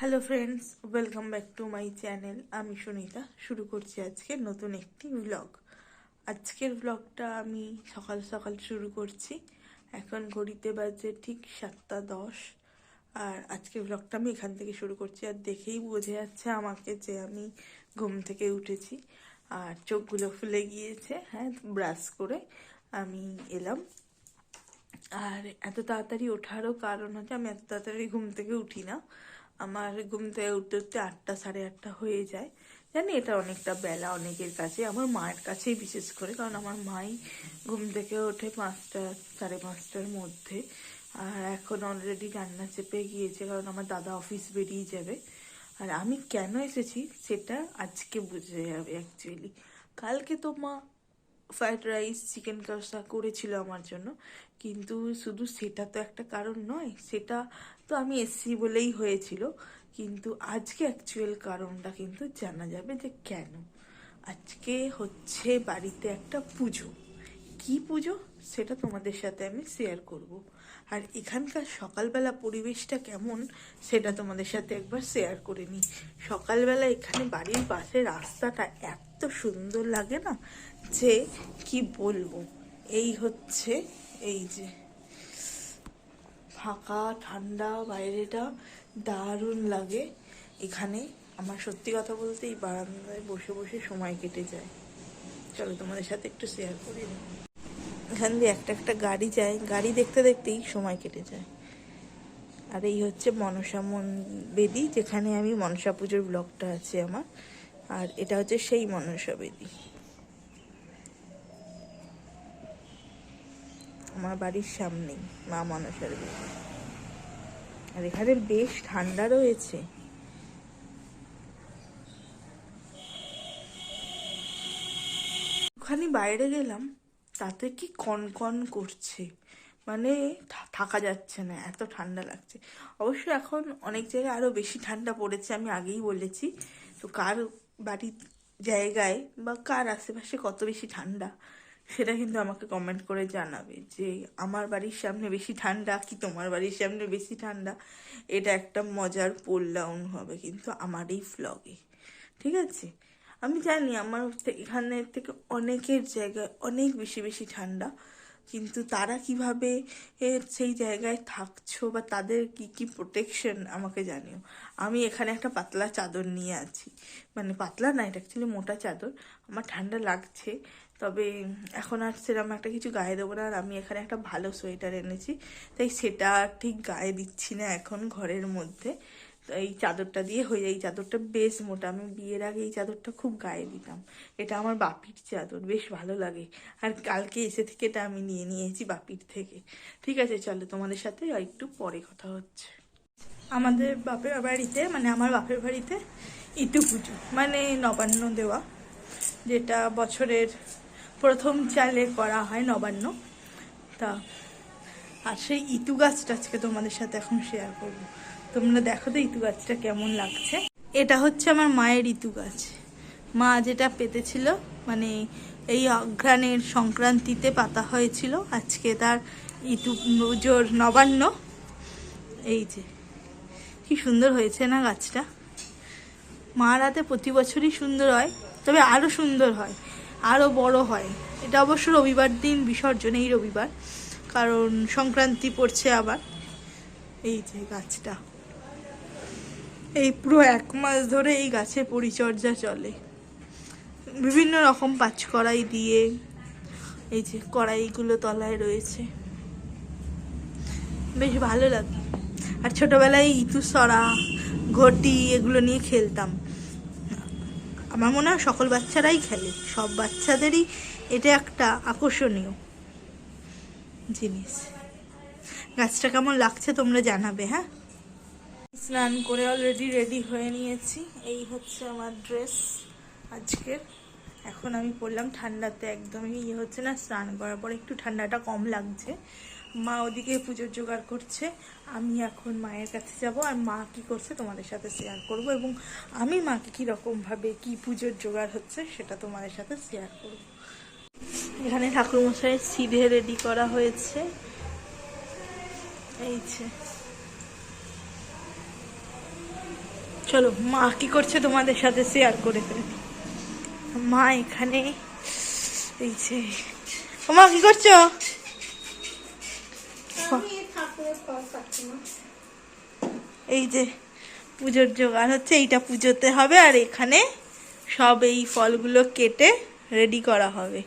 Hello friends, welcome back to my channel. আমি সুনিতা শুরু করছি আজকে নতুন একটি ব্লগ। আজকের ব্লগটা আমি সকাল সকাল শুরু করছি। এখন ঘড়িতে বাজে ঠিক 7:10। আর আজকের ব্লগটা আমি এখান থেকে শুরু করছি। আর দেখেই বোঝা যাচ্ছে আমাকে যে আমি ঘুম থেকে উঠেছি আর চোখগুলো ফুলে গিয়েছে। হ্যাঁ, ব্রাশ করে আমি এলাম। আর এত তাড়াতাড়ি ওঠারও কারণ হচ্ছে আমি এত তাড়াতাড়ি ঘুম থেকে উঠি না। আমার ঘুম থেকে উঠতে উঠতে 8টা, 8:30 হয়ে যায়। জানি এটা অনেকটা বেলা অনেকের কাছে, আমার মায়ের কাছেই বিশেষ করে, কারণ আমার মাই ঘুম থেকে ওঠে 5টা, 5:30টার মধ্যে। আর এখন অলরেডি রান্না চেপে গিয়েছে, কারণ আমার দাদা অফিস বেরিয়ে যাবে। আর আমি কেন এসেছি সেটা আজকে বুঝে যাবে অ্যাকচুয়ালি। কালকে তো মা ফ্রাইড রাইস, চিকেন কষা করেছিল আমার জন্য, কিন্তু শুধু সেটা তো একটা কারণ নয়, সেটা তো আমি এসছি বলেই হয়েছিল। কিন্তু আজকে অ্যাকচুয়াল কারণটা কিন্তু জানা যাবে যে কেন। আজকে হচ্ছে বাড়িতে একটা পুজো। কি পুজো সেটা তোমাদের সাথে আমি শেয়ার করব। আর এখানকার সকালবেলা পরিবেশটা কেমন সেটা তোমাদের সাথে একবার শেয়ার করে নিই। সকালবেলা এখানে বাড়ির পাশে রাস্তাটা এত সুন্দর লাগে না যে কি বলবো। এই হচ্ছে, এই যে ফাঁকা ঠান্ডা বাইরেটা দারুণ লাগে এখানে। আমার সত্যি কথা বলতে এই বারান্দায় বসে বসে সময় কেটে যায়। চলো তোমাদের সাথে একটু শেয়ার করে নিই। এখান দিয়ে একটা একটা গাড়ি যায়, গাড়ি দেখতে দেখতেই সময় কেটে যায়। আর এই হচ্ছে মনসা বেদি, যেখানে আমি মনসা পুজোর ব্লগটা আছে আমার। আর এটা হচ্ছে সেই মনসা বেদি, আমার বাড়ির সামনেই মা মনসার বেদি। আর এখানে বেশ ঠান্ডা রয়েছে। ওখানে বাইরে গেলাম, তাতে কি কনকন করছে, মানে থাকা যাচ্ছে না, এত ঠান্ডা লাগছে। অবশ্য এখন অনেক জায়গায় আরো বেশি ঠান্ডা পড়েছে, আমি আগেই বলেছি। তো কার বাড়ির জায়গায় বা কার আশেপাশে কত বেশি ঠান্ডা সেটা কিন্তু আমাকে কমেন্ট করে জানাবে, যে আমার বাড়ির সামনে বেশি ঠান্ডা কি তোমার বাড়ির সামনে বেশি ঠান্ডা। এটা একটা মজার পোল ডাউন হবে কিন্তু আমার এই ভ্লগে, ঠিক আছে? আমি জানি আমার এখানের থেকে অনেকের জায়গায় অনেক বেশি বেশি ঠান্ডা, কিন্তু তারা কিভাবে সেই জায়গায় থাকছো বা তাদের কি কি প্রোটেকশন আমাকে জানিও। আমি এখানে একটা পাতলা চাদর নিয়ে আছি, মানে পাতলা না, এটা অ্যাকচুয়ালি মোটা চাদর। আমার ঠান্ডা লাগছে, তবে এখন আর সেরকম একটা কিছু গায়ে দেবো না। আর আমি এখানে একটা ভালো সোয়েটার এনেছি, তাই সেটা ঠিক গায়ে দিচ্ছি না এখন ঘরের মধ্যে। এই চাদরটা দিয়ে হয়ে যায়। এই চাদরটা বেশ মোটা, আমি বিয়ের আগে এই চাদরটা খুব গায়ে দিতাম। এটা আমার বাপির চাদর, বেশ ভালো লাগে। আর কালকে এসে থেকে এটা আমি নিয়ে নিয়েছি বাপির থেকে। ঠিক আছে, চলো তোমাদের সাথে একটু পরে কথা হচ্ছে। আমাদের বাপের বাড়িতে, মানে আমার বাপের বাড়িতে ইতু পুজো, মানে নবান্ন দেওয়া, যেটা বছরের প্রথম চালে করা হয় নবান্ন। তা আর সেই ইতু গাছটা আজকে তোমাদের সাথে এখন শেয়ার করবো। তোমরা দেখো তো ইতু গাছটা কেমন লাগছে। এটা হচ্ছে আমার মায়ের ইতু গাছ। মা যেটা পেতেছিল, মানে এই অঘ্রাণের সংক্রান্তিতে পাতা হয়েছিল, আজকে তার ইতু পুজোর নবান্ন। এই যে কি সুন্দর হয়েছে না গাছটা। মার হাতে প্রতি বছরই সুন্দর হয়, তবে আরও সুন্দর হয়, আরও বড় হয়। এটা অবশ্য রবিবার দিন বিসর্জন, এই রবিবার, কারণ সংক্রান্তি পড়ছে আবার। এই যে গাছটা, এই পুরো 1 মাস ধরে এই গাছের পরিচর্যা চলে, বিভিন্ন রকম পাঁচ কড়াই দিয়ে। এই যে কড়াইগুলো তলায় রয়েছে, বেশ ভালো লাগে। আর ছোটবেলায় ইতুসরা, ঘটি এগুলো নিয়ে খেলতাম। আমার মনে হয় সকল বাচ্চারাই খেলে, সব বাচ্চাদেরই এটা একটা আকর্ষণীয় জিনিস। গাছটা কেমন লাগছে তোমরা জানাবে, হ্যাঁ? স্নান করে অলরেডি রেডি হয়ে নিয়েছি। এই হচ্ছে আমার ড্রেস আজকের। এখন আমি পরলাম, ঠান্ডাতে একদমই হচ্ছে না, স্নান করার পর একটু ঠান্ডাটা কম লাগছে। মা ওদিকে পুজোর জোগাড় করছে, আমি এখন মায়ের কাছে যাব। আর মা কি করছে তোমাদের সাথে শেয়ার করব, এবং আমি মাকে কীরকমভাবে কি পুজোর জোগাড় হচ্ছে সেটা তোমাদের সাথে শেয়ার করব। এখানে ঠাকুরমশাইয়ের সিধে রেডি করা হয়েছে। এই যে চলো মা কি করছে তোমাদের সাথে শেয়ার করে ফেলি। মা এখানে এই যে, মা কি করছো? এই যে পুজোর জোগাড় হচ্ছে, এইটা পুজোতে হবে আর এখানে সব এই ফলগুলো কেটে রেডি করা হবে।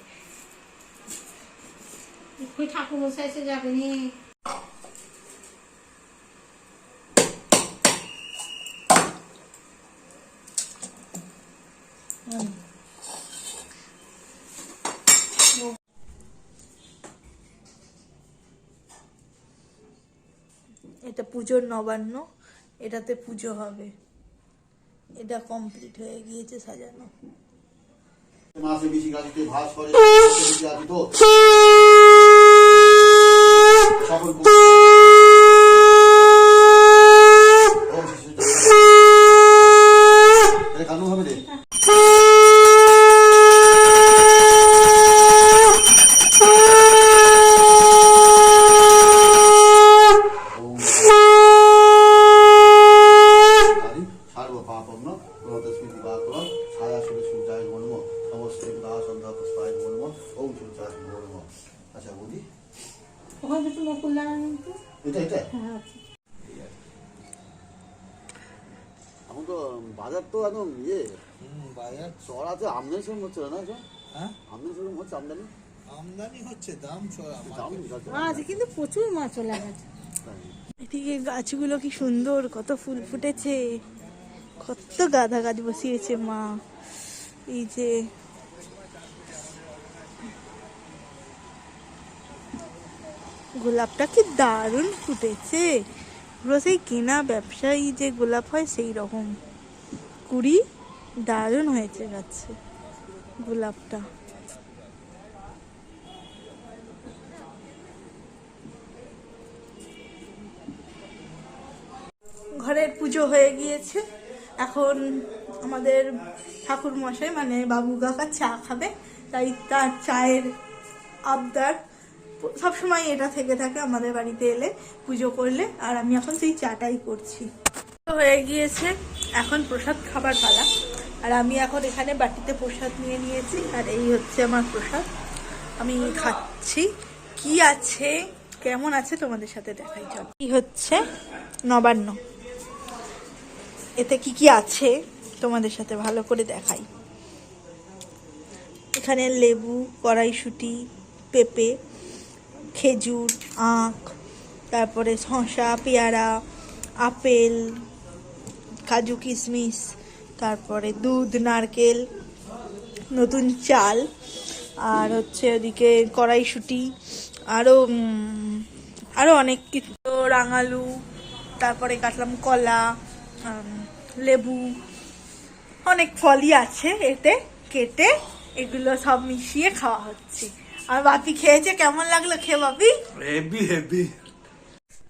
ঠাকুর মশাই এসে যাবেনি। এটা পুজোর নবান্ন, এটাতে পুজো হবে। এটা কমপ্লিট হয়ে গিয়েছে সাজানো। মাসে বেশি গাড়িতে ভাস করে আছি তো সকল কানু হবে রে। আচ্ছা বলি ওখানে তো মুকুল্লা এটা এটা হ্যাঁ এখন তো বাজার তো একদম ইয়ে বাজার চড়াতে আমদানি সেরকম হচ্ছে না এখন? হ্যাঁ আমদানি সেরকম হচ্ছে আমদানি আমদানি হচ্ছে দাম চড়া দাম বিশাল চড়া। আজ কিন্তু প্রচুর মাছ চলে গেছে। এদিকে গাছগুলো কি সুন্দর, কত ফুল ফুটেছে, কত গাঁদা গাছ বসিয়েছে মা। এই যে গোলাপটা কি দারুণ ফুটেছে, পুরো সেই কেনা ব্যবসায়ী যে গোলাপ হয় সেই রকম কুড়ি, দারুণ হয়েছে গাছে গোলাপটা। ঘরের পুজো হয়ে গিয়েছে, এখন আমাদের ঠাকুর মশাই মানে বাবু কাকা চা খাবে, তাই তার চায়ের আবদার সবসময় এটা থেকে থাকে আমাদের বাড়িতে এলে পুজো করলে, আর আমি এখন সেই চাটাই করছি। হয়ে গিয়েছে, এখন প্রসাদ খাবার পালা, আর আমি এখন এখানে বাটিতে প্রসাদ নিয়ে নিয়েছি, আর এই হচ্ছে আমার প্রসাদ, আমি খাচ্ছি। কি আছে কেমন আছে তোমাদের সাথে দেখাই। চল, কি হচ্ছে নবান্ন, এতে কি কি আছে তোমাদের সাথে ভালো করে দেখাই। এখানে লেবু, কড়াইশুঁটি, পেঁপে, খেজুর, আখ, তারপরে শসা, পেয়ারা, আপেল, কাজু কিশমিশ, তারপরে দুধ, নারকেল, নতুন চাল, আর হচ্ছে ওদিকে কড়াইশুঁটি, আরও অনেক কিছু, রাঙালু, তারপরে কাটলাম কলা, লেবু, অনেক ফলই আছে এতে কেটে, এগুলো সব মিশিয়ে খাওয়া হচ্ছে। আর বাপি খেয়েছে, কেমন লাগলো খেয়ে বাপি? Heavy heavy.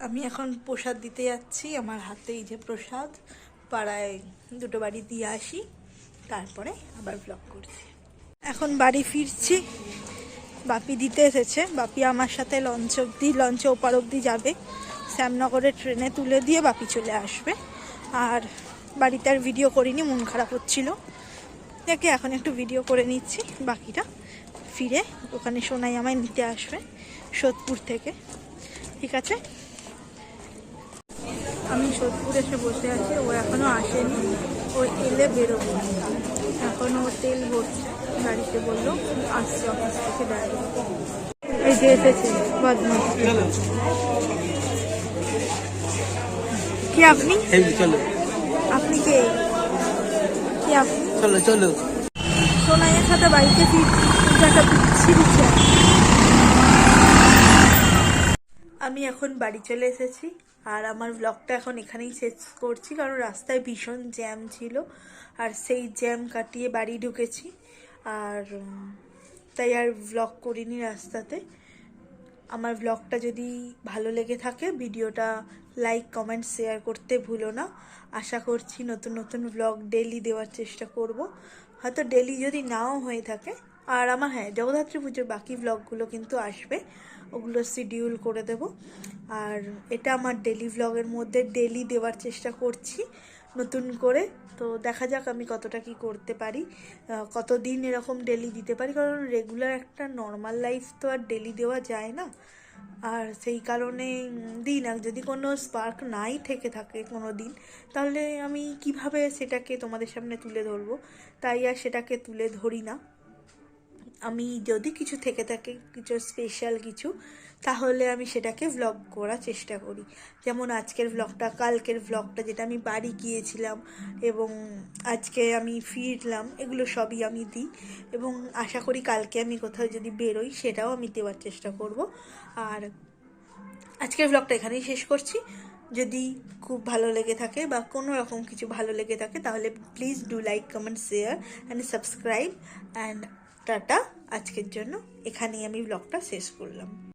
আমি এখন প্রসাদ দিতে যাচ্ছি, আমার হাতে এই যে প্রসাদ, পাড়ায় দুটো বাড়ি দিয়ে আসি, তারপরে আবার ব্লগ করছি। এখন বাড়ি ফিরছি, বাপি দিতে এসেছে, বাপি আমার সাথে লঞ্চে ওপার অবধি যাবে, শ্যামনগরে ট্রেনে তুলে দিয়ে বাপি চলে আসবে। আর বাড়িতে আর ভিডিও করিনি, মন খারাপ হচ্ছিল, দেখে এখন একটু ভিডিও করে নিচ্ছি, বাকিটা ফিরে ওখানে সোনাই আমায় নিতে আসবে সোদপুর থেকে। ঠিক আছে, আমি সোদপুর এসে বসে আছি, ও এখনো আসেনি, ও এলে বেরোবো। এখন ও তেল ভরছে, গাড়িতে বললো আসছে অফিস থেকে ডাইরেক্ট। এই যে এসেছে বদমাস। কি আপনি? চলো আপনি কে? কি আপনি? চলো চলো। সোনাইয়ের সাথে বাড়িতে ফিরছি, একটা বিচ্ছিরি ছিল। আমি এখন বাড়ি চলে এসেছি, আর আমার ব্লগটা এখন এখানেই শেষ করছি, কারণ রাস্তায় ভীষণ জ্যাম ছিল, আর সেই জ্যাম কাটিয়ে বাড়ি ঢুকেছি, আর তাই আর ব্লগ করিনি রাস্তাতে। আমার ব্লগটা যদি ভালো লেগে থাকে ভিডিওটা লাইক, কমেন্ট, শেয়ার করতে ভুলো না। আশা করছি নতুন নতুন ব্লগ ডেলি দেওয়ার চেষ্টা করব, হয়তো ডেলি যদি নাও হয়ে থাকে। আর আমার জগদ্ধাত্রী পুজোর বাকি ব্লগগুলো কিন্তু আসবে, ওগুলো শিডিউল করে দেব। আর এটা আমার ডেলি ব্লগের মধ্যে ডেলি দেওয়ার চেষ্টা করছি, নতুন করে। তো দেখা যাক আমি কতটা কি করতে পারি, কতদিন এরকম ডেলি দিতে পারি, কারণ রেগুলার একটা নর্মাল লাইফ তো আর ডেলি দেওয়া যায় না। আর সেই কারণে দিই না। যদি কোনো স্পার্ক নাই থেকে থাকে কোনো দিন, তাহলে আমি কিভাবে সেটাকে তোমাদের সামনে তুলে ধরবো, তাই আর সেটাকে তুলে ধরি না। আমি যদি কিছু থেকে থাকে, কিছু স্পেশাল কিছু, তাহলে আমি সেটাকে ভ্লগ করার চেষ্টা করি। যেমন আজকের ভ্লগটা, কালকের ভ্লগটা যেটা আমি বাড়ি গিয়েছিলাম এবং আজকে আমি ফিরলাম, এগুলো সবই আমি দিই। এবং আশা করি কালকে আমি কোথাও যদি বেরোই সেটাও আমি দেওয়ার চেষ্টা করব। আর আজকের ভ্লগটা এখানেই শেষ করছি। যদি খুব ভালো লেগে থাকে বা কোনো রকম কিছু ভালো লেগে থাকে, তাহলে please do like, comment, share and subscribe. And tata, আজকের জন্য এখানেই আমি ব্লগটা শেষ করলাম।